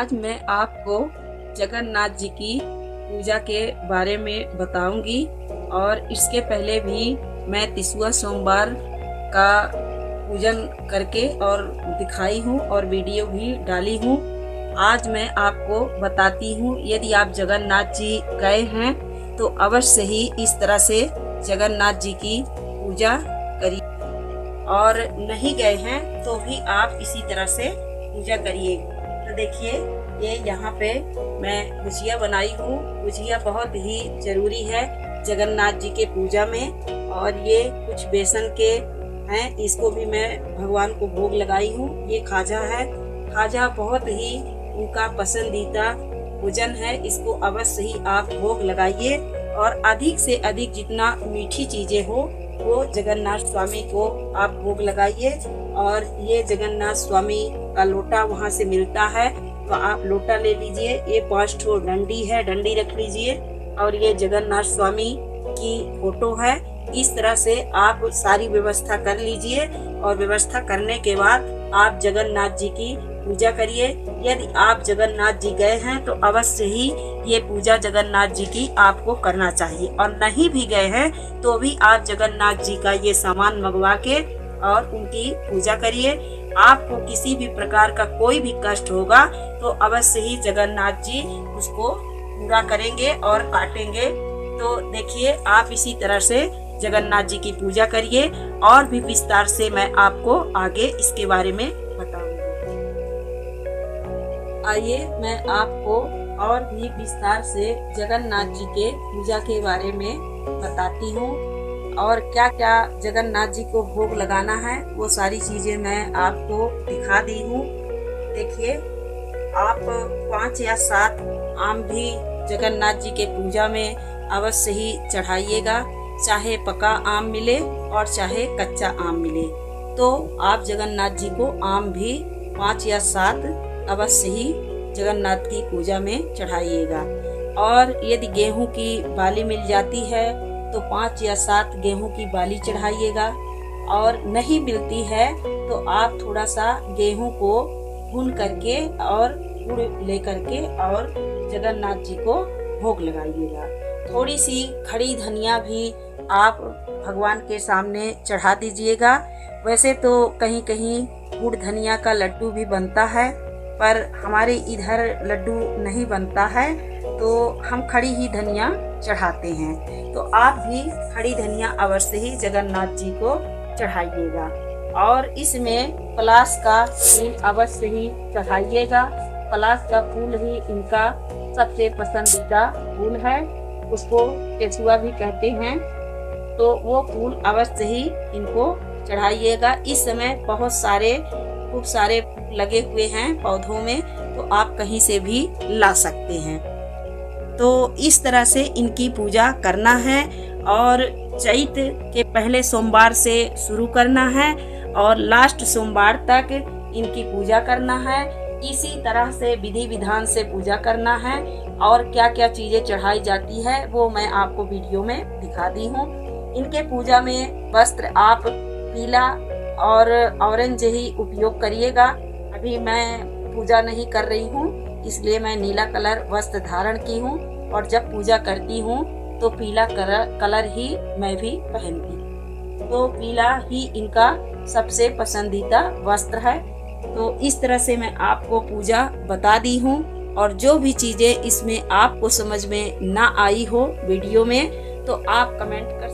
आज मैं आपको जगन्नाथ जी की पूजा के बारे में बताऊंगी और इसके पहले भी मैं तिसुआ सोमवार का पूजन करके और दिखाई हूँ और वीडियो भी डाली हूँ। आज मैं आपको बताती हूँ, यदि आप जगन्नाथ जी गए हैं तो अवश्य ही इस तरह से जगन्नाथ जी की पूजा करिए, और नहीं गए हैं तो भी आप इसी तरह से पूजा करिए। तो देखिए, ये यहाँ पे मैं गुजिया बनाई हूँ। गुजिया बहुत ही जरूरी है जगन्नाथ जी के पूजा में, और ये कुछ बेसन के हैं, इसको भी मैं भगवान को भोग लगाई हूँ। ये खाजा है। खाजा बहुत ही उनका पसंदीदा भोजन है, इसको अवश्य ही आप भोग लगाइए, और अधिक से अधिक जितना मीठी चीजें हो वो जगन्नाथ स्वामी को आप भोग लगाइए। और ये जगन्नाथ स्वामी का लोटा वहाँ से मिलता है तो आप लोटा ले लीजिए। ये 5 ठो डंडी है, डंडी रख लीजिए, और ये जगन्नाथ स्वामी की फोटो है। इस तरह से आप सारी व्यवस्था कर लीजिए, और व्यवस्था करने के बाद आप जगन्नाथ जी की पूजा करिए। यदि आप जगन्नाथ जी गए हैं तो अवश्य ही ये पूजा जगन्नाथ जी की आपको करना चाहिए, और नहीं भी गए हैं तो भी आप जगन्नाथ जी का ये सामान मंगवा के और उनकी पूजा करिए। आपको किसी भी प्रकार का कोई भी कष्ट होगा तो अवश्य ही जगन्नाथ जी उसको पूरा करेंगे और काटेंगे। तो देखिए, आप इसी तरह से जगन्नाथ जी की पूजा करिए, और भी विस्तार से मैं आपको आगे इसके बारे में बताऊंगी। आइए मैं आपको और भी विस्तार से जगन्नाथ जी के पूजा के बारे में बताती हूँ, और क्या क्या जगन्नाथ जी को भोग लगाना है वो सारी चीजें मैं आपको दिखा दी हूँ। देखिए, आप 5 या 7 आम भी जगन्नाथ जी के पूजा में अवश्य ही चढ़ाइएगा, चाहे पका आम मिले और चाहे कच्चा आम मिले। तो आप जगन्नाथ जी को आम भी 5 या 7 अवश्य ही जगन्नाथ की पूजा में चढ़ाइएगा। और यदि गेहूं की बाली मिल जाती है तो 5 या 7 गेहूं की बाली चढ़ाइएगा, और नहीं मिलती है तो आप थोड़ा सा गेहूं को भून करके और गुड़ लेकर के और जगन्नाथ जी को भोग लगाइएगा। थोड़ी सी खड़ी धनिया भी आप भगवान के सामने चढ़ा दीजिएगा। वैसे तो कहीं कहीं गुड़ धनिया का लड्डू भी बनता है, पर हमारे इधर लड्डू नहीं बनता है तो हम खड़ी ही धनिया चढ़ाते हैं। तो आप भी खड़ी धनिया अवश्य ही जगन्नाथ जी को चढ़ाइएगा, और इसमें पलाश का फूल अवश्य ही चढ़ाइएगा। पलाश का फूल ही इनका सबसे पसंदीदा फूल है, उसको केसुआ भी कहते हैं। तो वो फूल अवश्य ही इनको चढ़ाइएगा। इस समय बहुत सारे खूब सारे लगे हुए हैं पौधों में, तो आप कहीं से भी ला सकते हैं। तो इस तरह से इनकी पूजा करना है, और चैत के पहले सोमवार से शुरू करना है और लास्ट सोमवार तक इनकी पूजा करना है। इसी तरह से विधि विधान से पूजा करना है, और क्या क्या चीजें चढ़ाई जाती है वो मैं आपको वीडियो में दिखा दी हूँ। इनके पूजा में वस्त्र आप पीला और ऑरेंज ही उपयोग करिएगा। अभी मैं पूजा नहीं कर रही हूँ, इसलिए मैं नीला कलर वस्त्र धारण की हूँ, और जब पूजा करती हूँ तो पीला कलर ही मैं भी पहनती। तो पीला ही इनका सबसे पसंदीदा वस्त्र है। तो इस तरह से मैं आपको पूजा बता दी हूँ, और जो भी चीजें इसमें आपको समझ में ना आई हो वीडियो में तो आप कमेंट कर